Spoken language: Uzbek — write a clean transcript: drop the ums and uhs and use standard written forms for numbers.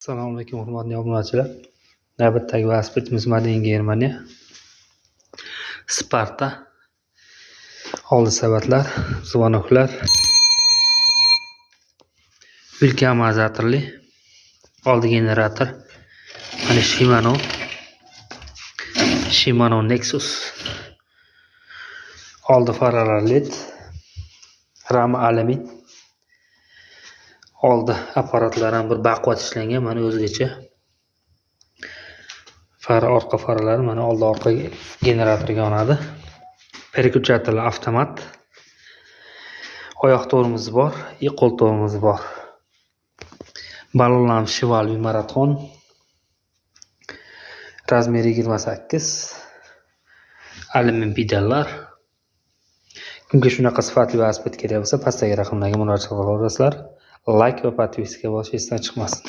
Assalomu alaykum hurmatli obunachilar. Navbatdagi velosipedimiz Made in Germaniya. Sparta. Oldi savatlar, zvonoklar. Ilk amortizatorli. Oldi generator. Mana Shimano Nexus. Oldi faralar LED. Rama alumin. Oldi apparatlar ham bir baquvvat ishlangan, mana o'zgacha. Orqa faralari mana oldi orqa generatorga yonadi. Переключатель avtomat. Oyoq tormozi bor, qo'l tormozi bor. Ballonlanish Chevrolet Marathon. Razmeri 28. Alyumin pedallar. Kimga shunaqa sifatli velosiped kerak bo'lsa, pastdagi raqamlarga murojaat qila olasizlar. Like va podpiska bo'lish esdan chiqmasin.